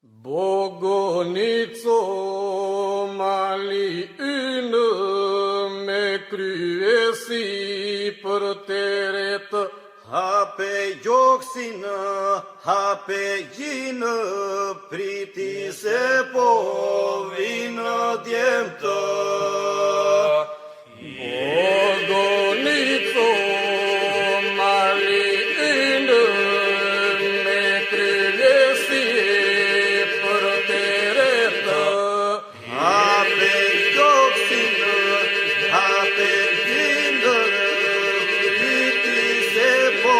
Bogonico mali ynë me kryesi për teret. Hape gjoksin, hape gjinë, priti se po vinë djemtë. Bogonico mali ynë me kryesi për teret. Hape gjoksin, hape gjinë, priti se po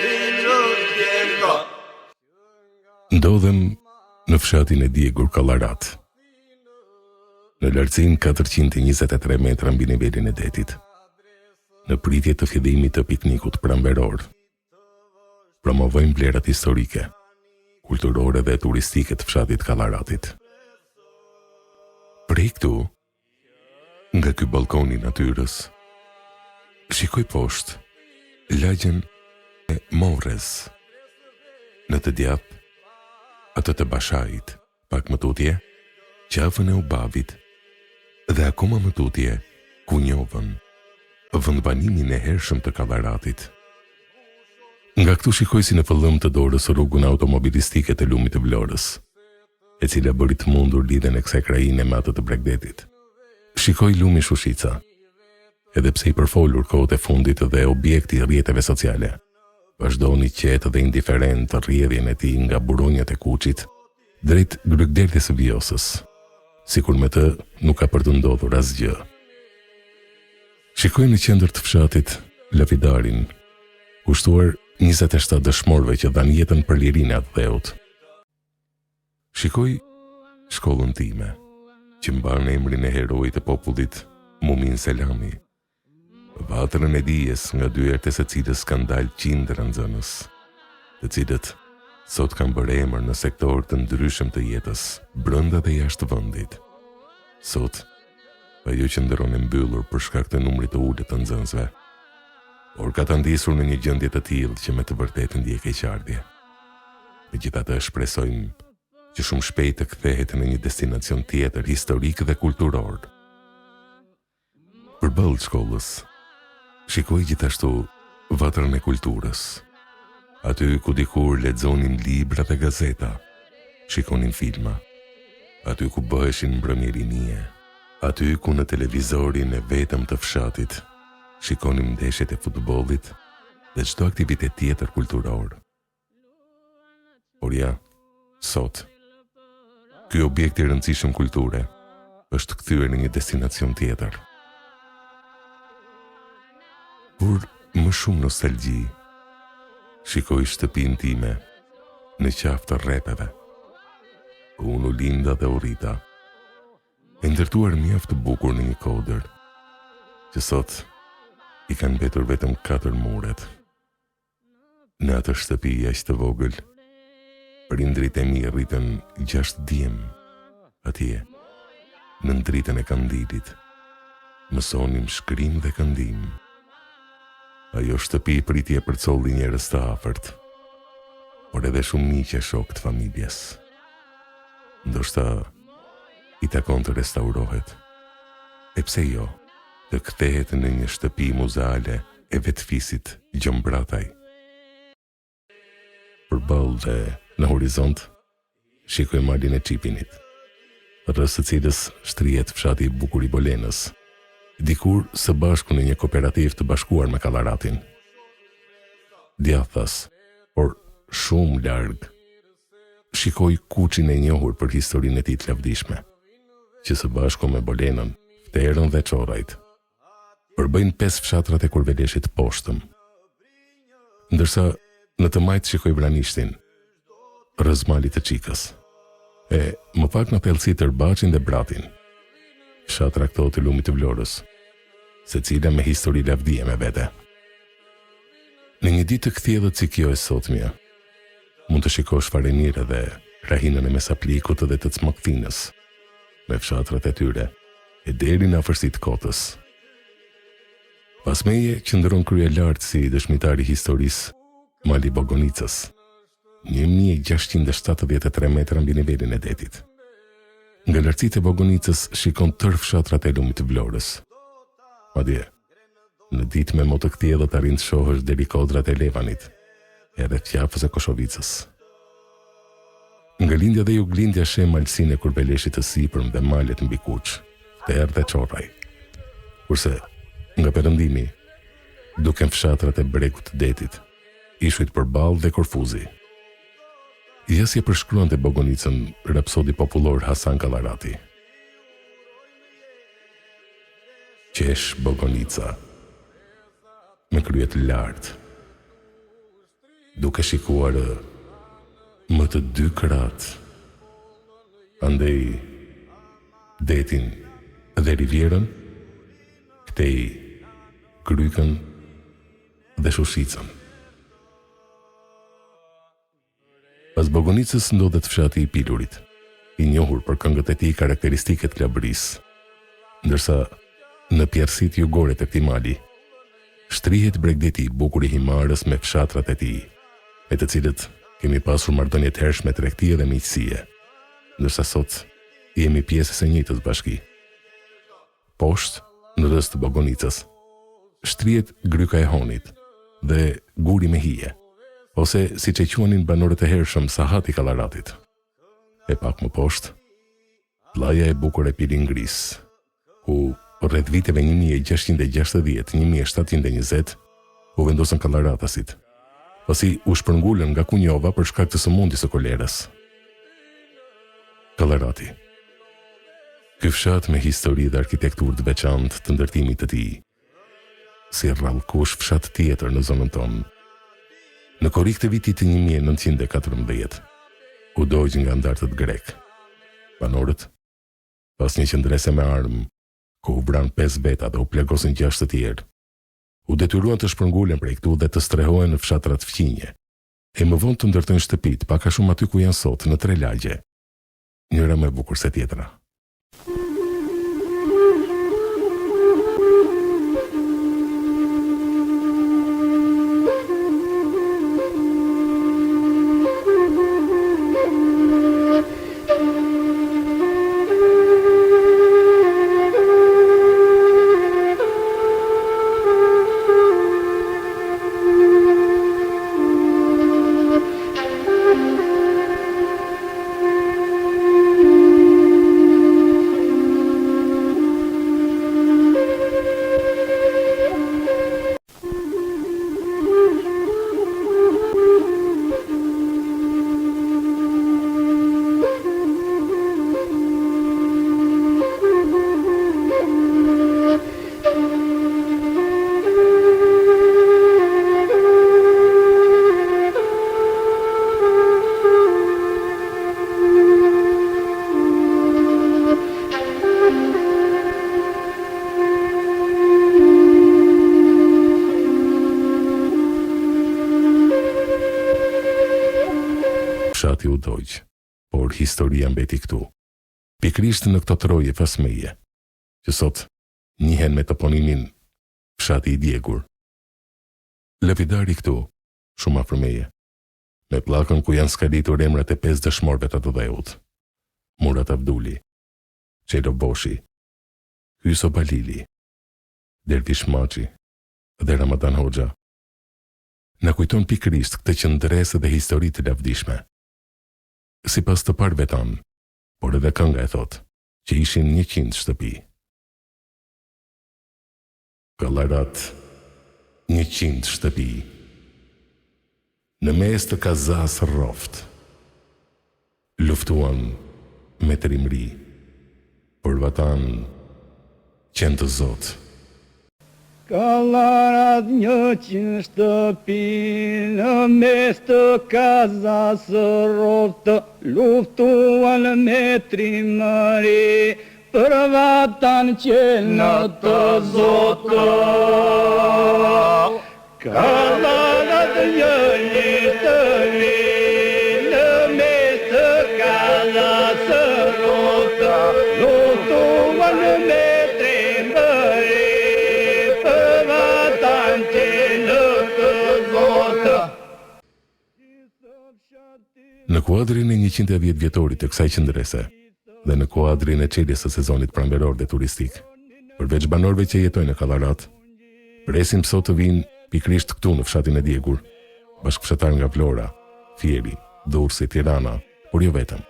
vinë djemtë. Ndodhem në fshatin e Diegur Kallarat, në lartësinë 423 metra mbi nivelin e detit, në pritje të fillimit të piknikut pranveror. Promovojmë vlerat historike, kulturore dhe turistike të fshatit Kallaratit. Prej këtu, nga ky balkon i natyrës, shikoj poshtë lagjen e Morrës, në të djathtë atë të Bashait, pak më tutje, qafën e Ubavit, dhe akoma më tutje, Kunjovën, vendbanimin e hershëm të Kallaratit. Nga këtu shikoj si në fillim të dorës rrugën automobilistike të lumit të Vlorës, e cila bëri të mundur lidhen e kësaj krajine me atë të Bregdetit. Shikoj lumi Shushica, edhe pse i përfolur kohët e fundit dhe objekti i rrjeteve sociale, vazhdoni qetë dhe indiferent të rrjedhjen e tij nga buronjat e Kuçit drejt Bregdetit së Vjosës, sikur me të nuk ka për të ndodhur asgjë. Shikoj në qendër të fshatit lapidarin, kushtuar 27 dëshmorëve që dhanë jetën për lirinë e atë dheut. Shikoj shkollën time, që mban emrin e heroit të popullit Mumin Selami, vatrën e dijes nga dyert e së cilës kanë dalë qindra nxënës, të cilët sot kanë bërë emër në sektor të ndryshëm të jetës, brenda dhe jashtë vendit. Sot, ajo që ndron e mbyllur për shkak të numrit të ulët të nxënësve, por ka të ndisur në një gjendje të tillë që me të vërtetë ndjek keqardhje. Megjithatë, shpresojmë që shumë shpejt të kthehet në një destinacion tjetër historik dhe kulturor. Përballë shkollës, shikoj gjithashtu vatrën e kulturës, aty ku dikur lexonin libra dhe gazeta, shikonin filma, aty ku bëheshin mbrëmjerinie, aty ku në televizorin e vetëm të fshatit shikonim ndeshjet e futbollit dhe çdo aktivitet tjetër kulturor. Por ja, sot, ky objekt i rëndësishëm kulture është kthyer në një destinacion tjetër. Por më shumë nostalgji, shikoj shtëpinë time në qafë të rrepeve, ku unë u linda dhe u rrita, e ndërtuar mjaft të bukur në një kodër, që sot i kanë mbetur vetëm 4 muret. Në atë shtëpi aq të vogël, prindrit e mi rritën 6 djem, atje, në ndritën e kandilit, mësonim shkrim dhe këndim. Ajo shtëpi pritje përcolli njerëz të afërt, por edhe shumë miqe shok të familjes. Ndoshta i takon të restaurohet, e pse jo, të kthehet në një shtëpi muzeale e vetëfisit Gjombrataj. Përballë dhe në horizont, shikoj malin e Çipinit, rreth së cilës shtrihet fshati i bukur i Bolenës, dikur së bashku në një kooperativ të bashkuar me Kallaratin. Djathtas, por shumë larg, shikoj Kuçin e njohur për historinë e tij të lavdishme, që së bashku me Bolenën, Fterën dhe Çorrajt përbëjnë 5 fshatrat e Kurveleshit poshtëm. Ndërsa në të majt shikoj Vranishtin, rreth malit të Çikës, e më pak në thellësi Tërbaçin dhe Bratin, fshatra këto të lumit të Vlorës, secila me histori lavdie me vete. Në një ditë të kthjellët si kjo e sotmja, mund të shikosh Farenire dhe Rahinën e Mesaplikut dhe të Cmoktinës, me fshatrat e tyre, e deri në afërsitë Kotës. Pas meje qëndron krye lartë si dëshmitari historisë mali Bogonicës, 1673 metra mbi nivelin e detit. Nga lartësitë e Bogonicës shikon tërë fshatrat e lumit të Vlorës. Madje, në ditë me mo të kthjellët arrin të shohësh deri kodrat e Levanit, edhe qafës e Koshovicës. Nga lindja dhe juglindja shem malsinë e Kurbeleshit të sipërm dhe malet mbi Kuç, Terë dhe Çorraj. Kurse, nga perëndimi, duken fshatrat e bregut të detit, Ishujt përballë dhe Korfuzi. Jesje përshkruan të Bogonicën rapsodi popullor Hasan Kallarati. Qesh Bogonica, me kryet lartë, duke shikuar më të dy kratë, andej detin dhe rivjerën, këtej Grykën dhe Shushicën. Pas Bogonicës ndodhet fshati i Pilurit, i njohur për këngët e tij karakteristike të labërisë, ndërsa në pjerësitë jugore të këtij mali shtrihet bregdeti i bukur i Himarës me fshatrat e tij, me të cilët kemi pasur marrëdhënie të hershme tregtie dhe miqësie, ndërsa sot jemi pjesë e njëjtës bashki. Poshtë, në rreth të Bogonicës, shtrihet Gryka e Honit dhe Guri me hije, ose siç e quanin banorët e hershëm Sahati Kallaratit. E pak më poshtë, plaja e bukur e Pilingris, ku rreth viteve 1660-1720 u vendosën kallaratasit, pasi u shpërngulën nga Kunjova për shkak të sëmundjes së kolerës. Kallarati. Ky fshat me histori dhe arkitekturë të veçantë të ndërtimit të tij, si rrallkush fshat tjetër në zonën tonë. Në korrik të vitit 1914, u dojgjë nga ndartët grek. Banorët, pas një qëndrese me armë, ku u bran 5 veta dhe u plagosën 6 të tjerë, u detyruan të shpërngulen prej këtu dhe të strehohen në fshatrat fqinje, e më vonë të ndërtojnë shtëpit pak a shumë aty ku janë sot në 3 lagje, njëra më e bukur se tjetra. Fshati u dojgjë, por historia mbeti këtu. Pikrisht në këto troje fasmeje, që sot njihen me toponimin Fshati i Djegur. Lapidari këtu, shumë afër meje, me pllakën ku janë skalitur emrat e 5 dëshmorëve të dheut: Murat Abduli, Çelo Boshi, Hyso Balili, Dervish Maçi dhe Ramadan Hoxha. Na kujton pikrisht këtë qëndresë dhe histori të lavdishme. Sipas të parëve tanë, por edhe kënga e thot, që ishin 100 shtëpi. Kallarat, 100 shtëpi. Në mes të kazas rroft, luftuan me trimri, për vatan qenë të Zotë. Kallarat 100 shtëpi, në mes të kazas rroft, luftuan me trimëri, për vatan qenë të Zotë. Kallarat 100 shtëpi, në mes të kazas rroft, luftuan me kuadrin e 110 vjetorit të kësaj qendrese dhe në kuadrin e çeljes së sezonit pranveror dhe turistik, përveç banorëve që jetojnë në Kallarat, presim sot të vinë pikërisht këtu në fshatin e Djegur, bashkëfshatar nga Vlora, Fieri, Durrësi, Tirana, por jo vetëm.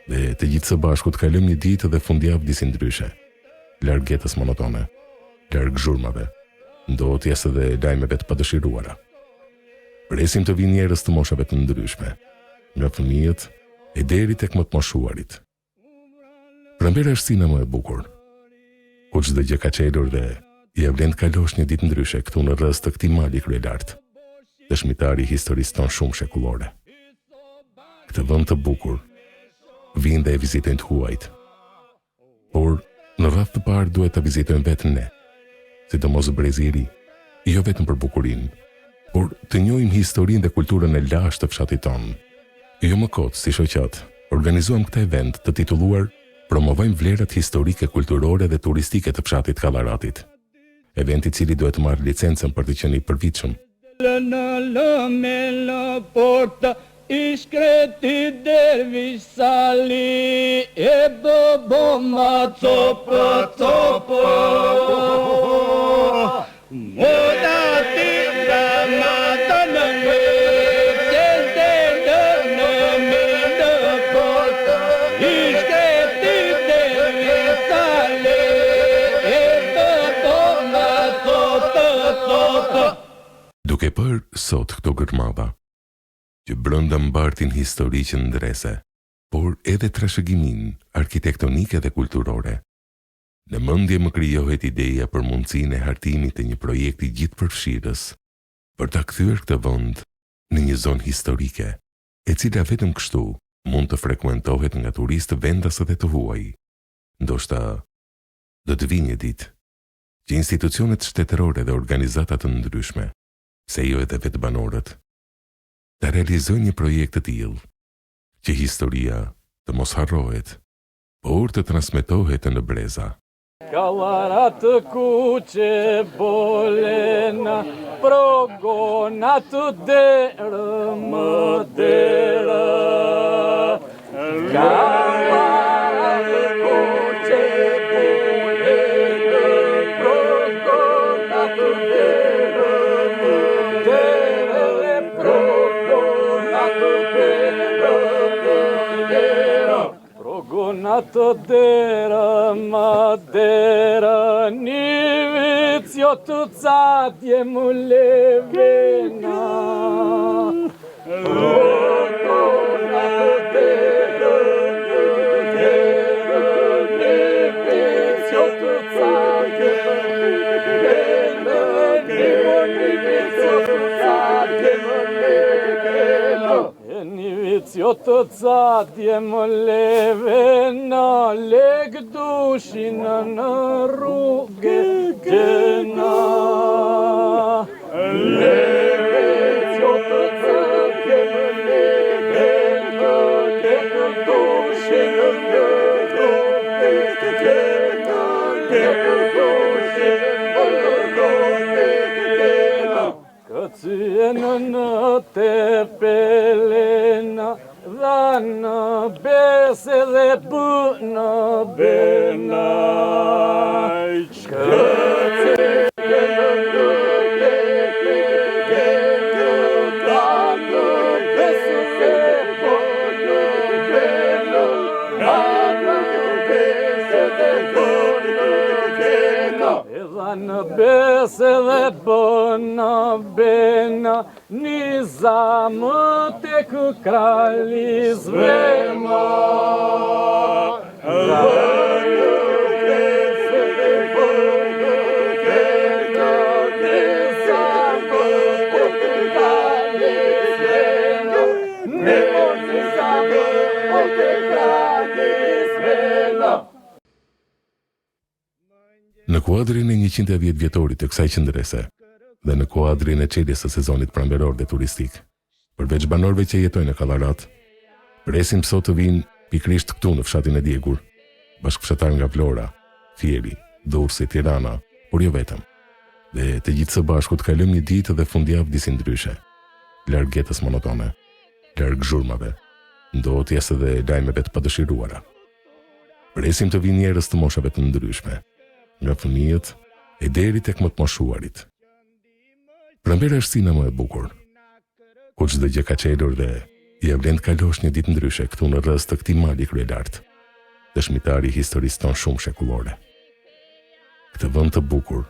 Dhe të gjithë së bashku të kalojmë një ditë dhe fundjavë disi ndryshe, larg jetës monotone, larg zhurmave, ndotjes dhe lajmeve të padëshiruara. Presim të vinë njerëz të moshave të ndryshme, nga fëmijët e deri tek më të moshuarit. Pranvera është sina më e bukur, ku çdo gjë ka çelur dhe ja vlen të kalosh një ditë ndryshe këtu në rreth të këtij mali kryelart, dëshmitari i historisë tonë shumë shekullore. Këtë vend të bukur vinë dhe e vizitojnë të huajt, por në radhë të parë duhet ta vizitojnë vetëm ne, sidomos brezi i ri, jo vetëm për bukurinë, por të njohim historinë dhe kulturën e lashtë të fshatit tonë. Jo më kot, si shoqat, organizuam këtë event të titulluar Promovojmë vlerat historike, kulturore dhe turistike të fshatit Kallaratit. Eventi i cili duhet të marrë licencën për të qenë i përvitshëm. Me la porta iskreti dervish sali e bomba copa moda ti ramata në Duke për sot këto gërmava, që brënda mbartin histori që ndrese, por edhe trashëgimin arkitektonike dhe kulturore. Në mendje më krijohet ideja për mundësinë e hartimit të një projekti gjithëpërfshirës për ta kthyer këtë vend në një zonë historike, e cila vetëm kështu mund të frekuentohet nga turistë vendas dhe të huaj. Ndoshta do të vijë një ditë që institucionet shtetërore dhe organizata të ndryshme, se jo edhe vetë banorët, të realizojnë një projekt të tillë, që historia të mos harrohet, por të transmetohet në breza. Kallarat kuqe bolena, progonat derë më derë. Kallarat kuqe bolena, progonat derë më derë, progonat derë më derë. Progonat derë më derë, një vizio të cadje mu levena. Progonat derë më derë, një vizio të cadje mu levena. Një vizio të cadje mu levena. Një vizio të cadje më levena, leg dushin në rrugë gjena. Vizio të cadje më levena, leg dushin në rrugë gjena. Leg dushin në rrugë gjena. Këtëjenë në te pelena, dha në bese dhe bënë bena. Këtëjenë në te pelena, dha në bese dhe bënë bena. Dha në bese dhe bënë bena. Dha në bese dhe bënë bena, një zamë tek krali zvema. Dha në bese dhe bënë bena, një zamë tek krali zvema. Një zamë tek krali zvema. Në kuadrin e 110 vjetorit të kësaj qendrese dhe në kuadrin e çeljes së sezonit pranveror dhe turistik, përveç banorëve që jetojnë në Kallarat, presim sot të vinë pikërisht këtu në fshatin e Djegur, bashkëfshatar nga Vlora, Fieri, Durrësi, Tirana, por jo vetëm. Dhe të gjithë së bashku të kalojmë një ditë dhe fundjavë disi ndryshe, larg jetës monotone, larg zhurmave, ndotjes dhe lajmeve të padëshiruara. Presim të vinë njerëz të moshave të ndryshme, nga fëmijët e deri tek më të moshuarit. Pranvera është sina më e bukur, ku çdo gjë ka çelur dhe ja vlen të kalosh një ditë ndryshe këtu në rreth të këtij mali kryelart, dëshmitari i historisë tonë shumë shekullore. Këtë vend të bukur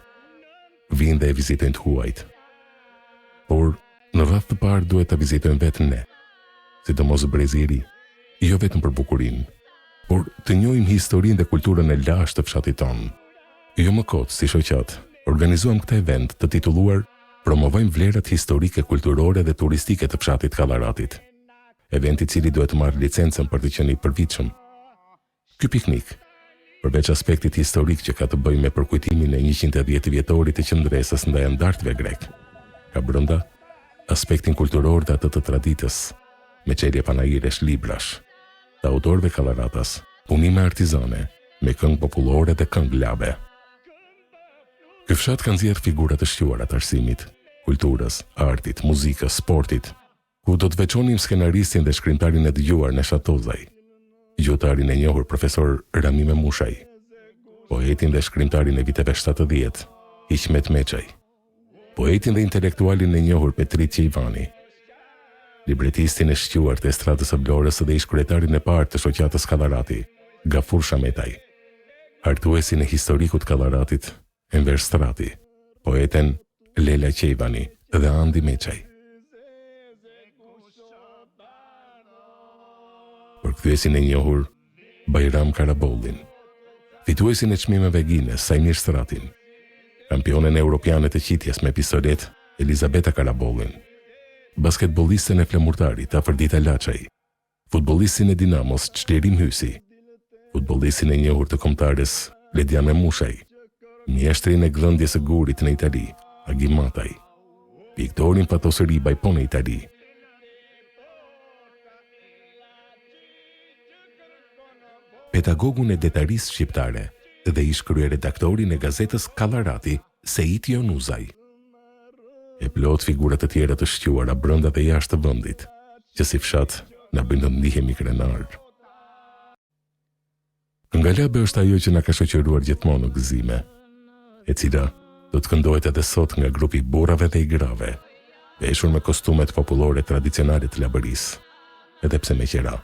vinë dhe e vizitojnë të huajt, por në radhë të parë duhet ta vizitojmë vetëm ne, sidomos brezi i ri, jo vetëm për bukurinë, por të njohim historinë dhe kulturën e lashtë të fshatit tonë. Jo më kot, si shoqat, organizuam këtë event të titulluar Promovojmë vlerat historike, kulturore dhe turistike të fshatit Kallaratit. Eventi i cili duhet të marrë licencën për të qenë i përvitshëm. Ky piknik, përveç aspektit historik që ka të bëjë me përkujtimin e 110 vjetorit të qendresës ndaj andartëve grek, ka brenda aspektin kulturor dhe atë të traditës, me çelje panajiresh, librash, të autorëve Kallaratas, punime artizane, me këngë popullore dhe këngë labe. Ky fshat ka nxjerrë figura të shquara të arsimit, kulturës, artit, muzikës, sportit, ku do të veçonim skenaristin dhe shkrimtarin e dëgjuar Nesha Tozaj, gjuhëtarin e njohur profesor Rami Memushaj, poetin dhe shkrimtarin e viteve 70, Hikmet Meçaj, poetin dhe intelektualin e njohur Petrit Qejvani, libretistin e shquar të estradës së Vlorës dhe ish kryetarin e parë të shoqatës Kallarati, Gafur Shametaj, hartuesin e historikut Kallaratit, Enver Strati, poeten Lela Qejvani dhe Andi Meçaj. Përkthyesin e njohur Bajram Karabollin, fituesin e çmimeve Guinness Sajmir Stratin, kampionen europiane të qitjes me pistolet Elizabeta Karabollin, basketbollistën e flamurtarit Afërdita Laçaj, futbollistin e Dinamos Çlirim Hysi, futbollistin e njohur të kombëtares Ledian Memushaj, mjeshtrin e grëndjes së gurit në Itali, Agi Mataj, piktorin Patosëri Bajpon në Itali, pedagogun e detarisë shqiptare dhe ish kryeredaktorin e gazetës Kallarati, Seit Jonuzaj. E plot figurat të tjera të shquara brenda dhe jashtë të vendit, që si fshat na bëjnë të ndihemi krenar. Nga labe është ajo që na ka shoqëruar gjithmonë në gëzime, e cila do të këndohet edhe sot nga grupi burrave dhe i grave, veshur me kostumet popullore tradicionale të labërisë, edhe pse me qera,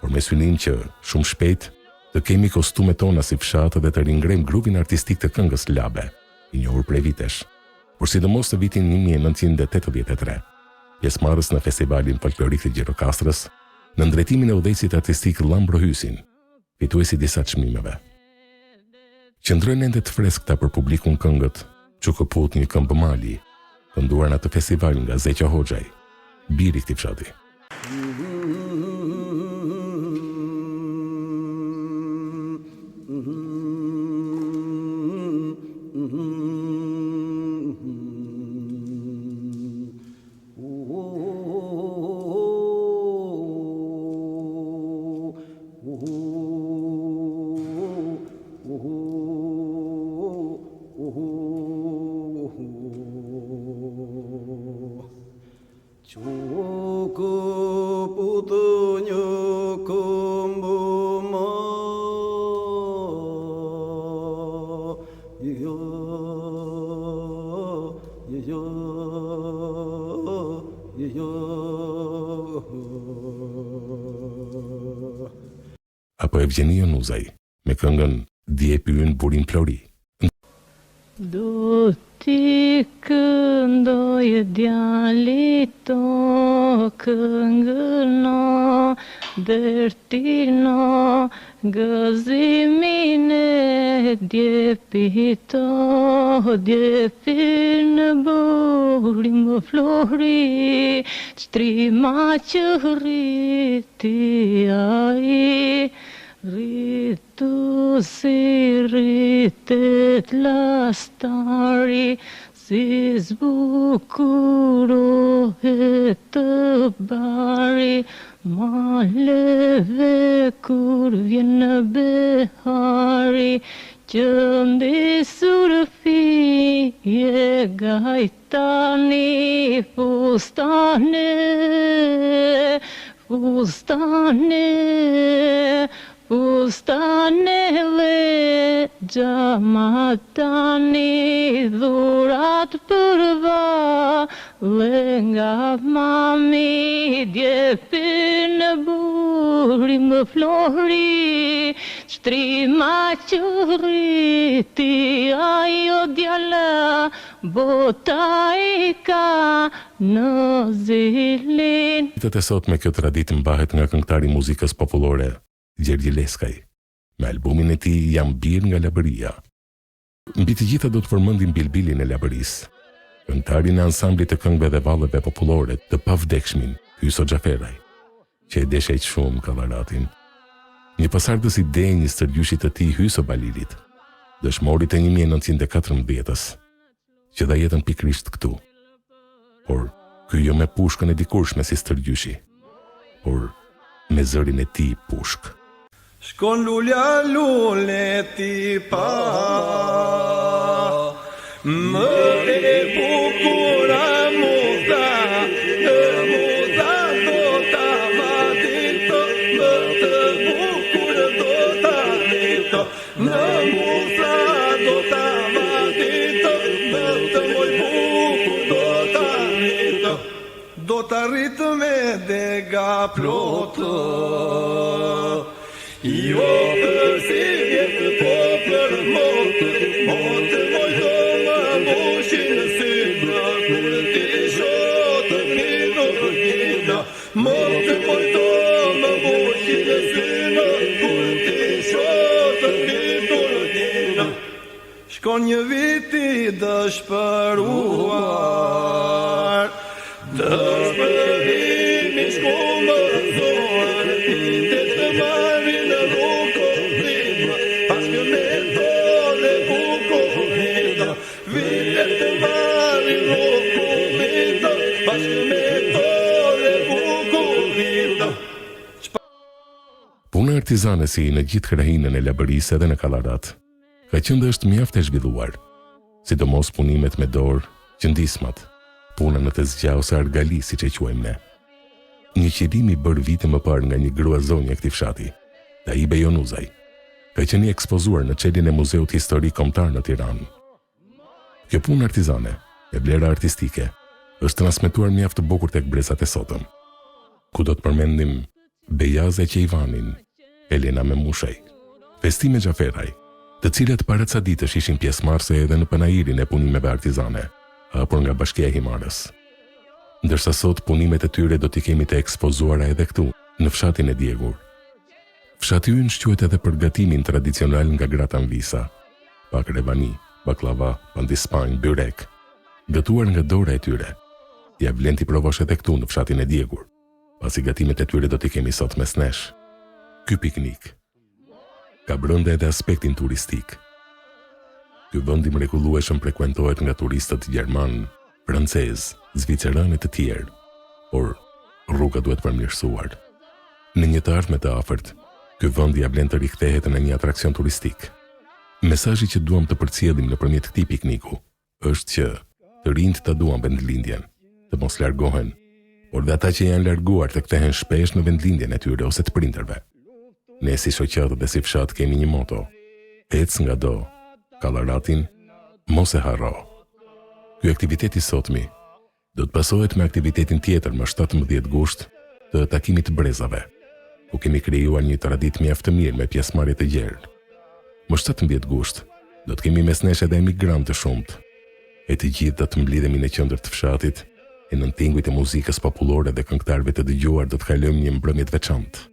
por me synim që shumë shpejt të kemi kostumet tona si fshat dhe të ringrem grupin artistik të këngës labe, i njohur prej vitesh, por sidomos të vitin 1983, pjesëmarrës në festivalin folklorik të Gjirokastrës, në ndrejtimin e udhëheqësit artistik Llambro Hysin, fituesi disa çmimeve. Qëndrojnë ende të freskëta për publikun këngët Çukuput një këmbë mali, kënduar në atë festival nga Zeqa Hoxhaj, biri këtij fshati. Apo Evgjeni Jonuzaj, me këngën Dje pyën burin plori. Do t'i këndoj djalit to këngëno, dërtino, gëzimin e djepito, djepin burin më flori, çtrima që rriti ai, rritu si rritet lastari, si zbukurohet të bari, maleve kur vjen në behari, që ndisur fije gajtani, fustane, Fustane le gjamatani dhurat përva le nga mami djepi në buri më flori shtrima qëriti ajo djala bota i ka në zilin. Ditët e sot me këtë traditë mbahet nga këngëtari i muzikës popullore Gjergj Leskaj, me albumin e tij Jam bir nga Labëria. Mbi të gjitha do të përmendim Bilbilin e Labërisë, këngëtarin e ansamblit të këngëve dhe vallëve popullore të pavdekshmin Hyso Xhaferaj, që e deshej shumë kallaratin. Një pasardhës i denjës të gjyshit të tij Hyso Balilit, dëshmorit e 1914-s, që dha jetën pikrisht këtu. Por ky jo me pushkën e dikurshme si stërgjyshi, por me zërin e tij pushk. Shkon lulja lule ti pa, më e bukura muza do ta vadito, më të bukur do ta rito, në muza do ta vadito, më të moj bukur do ta rito, do ta rritë me dega plotë. Jo përsi vjetë po për motë moj do më moshin syna, kur ti shotë hino hina, motë moj do më moshin syna, kur ti shotë hino hina. Shkon një viti dëshpëruar, dëshpërimi shko më zoar, vitet të marrin në ruko rima, paske me tole buko rima, vitet të marrin ruko rima, paske me tole buko rima. Puna artizane si në gjithë krahinën e Labërisë edhe në Kallarat, ka qenë dhe është mjaft e zhvilluar, sidomos punimet me dorë, qëndismat, puna në të zgja ose argali si që quajmë ne. Një qëllimi bërë vite më parë nga një grua zonjë e këtij fshati, Taibe Jonuzaj, ka qenë i ekspozuar në çeljen e Muzeut Historik Kombëtar në Tiranë. Kjo punë artizane, e vlera artistike, është transmetuar mjaft të bukur tek brezat e sotëm, ku do të përmendim Bejaze Qejvanin, Elena Memushaj, Festime Xhaferaj, të cilat para ca ditësh ishin pjesëmarrëse edhe në panairin e punimeve artizane, hapur nga Bashkia e Himarës. Ndërsa sot punimet e tyre do t'i kemi të ekspozuara edhe këtu, në fshatin e Djegur. Fshati ynë shquhet edhe për gatimin tradicional nga grata mvisa, pak revani, baklava, pandispanj, byrek, gatuar nga dora e tyre. Ja vlen t'i provosh edhe këtu në fshatin e Djegur, pasi gatimet e tyre do t'i kemi sot mes nesh. Ky piknik ka brenda edhe aspektin turistik. Ky vend i mrekullueshëm frekuentohet nga turistët gjerman, francez, zviceran e të tjerë, por rruga duhet përmirësuar. Në një të ardhme të afërt, ky vend ja vlen të rikthehet në një atraksion turistik. Mesazhi që duam të përcjellim nëpërmjet këtij pikniku është që të rinjt ta duan vendlindjen, të mos largohen, por dhe ata që janë larguar të kthehen shpesh në vendlindjen e tyre ose të prindërve. Ne si shoqat dhe si fshat kemi një moto: ec nga do, Kallaratin mos e harro. Ky aktivitet i sotmi do të pasohet me aktivitetin tjetër më 17 gusht të takimit të brezave, ku kemi krijuar një traditë mjaft të mirë me pjesëmarrje të gjerë. Më 17 gusht do të kemi mes nesh edhe emigrantë të shumt, e të gjithë do të mblidhemi në qendër të fshatit, e nën tingujt e muzikës popullore dhe këngëtarëve të dëgjuar do të kalojmë një mbrëmje të veçantë.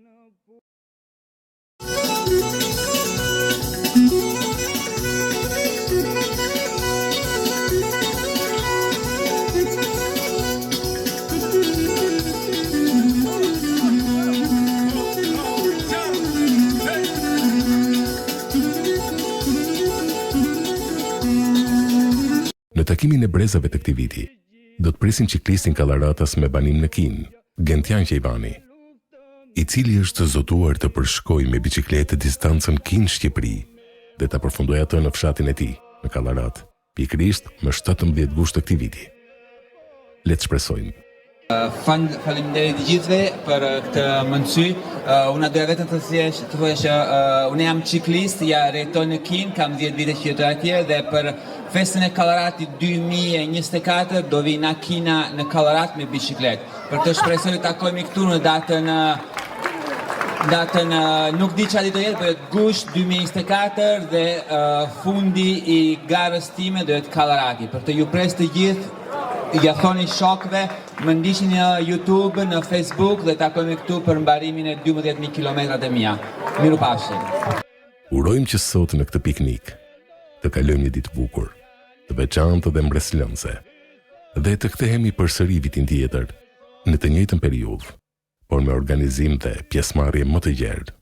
Në takimin e brezave të këtij viti, do të presin ciklistin Kallaratas me banim në Kin, Gentian Qejvani, i cili është zotuar të përshkojë me bicikletë distancën Kin-Shqipëri dhe ta përfundojë atë në fshatin e tij, në Kallarat, pikërisht më 17 gusht të këtij viti. Le të shpresojmë Faleminderit të gjithëve për këtë mundësi. Unë doja vetëm të thoja që unë jam ciklist, ja rretoj në Kin, kam 10 vite që jetoj atje dhe për festën e Kallaratit 2024 do vi në Kina në Kallarat me bicikletë. Për të shpresoj të takojmë këtu në datën nuk di çfarë do jetë, bëhet gusht 2024 dhe fundi i garës time do jetë Kallarati. Për të ju pres të gjithë, ja thoni shokëve, më ndiqni në YouTube, në Facebook dhe takojmë këtu për mbarimin e 12.000 kilometrat e mia. Mirupafshim. Urojmë që sot në këtë piknik të kalojmë një ditë bukur, të veçantë dhe mbreslënse, dhe të kthehemi përsëri vitin tjetër në të njëjtën periudhë, por me organizim dhe pjesëmarrje më të gjerë.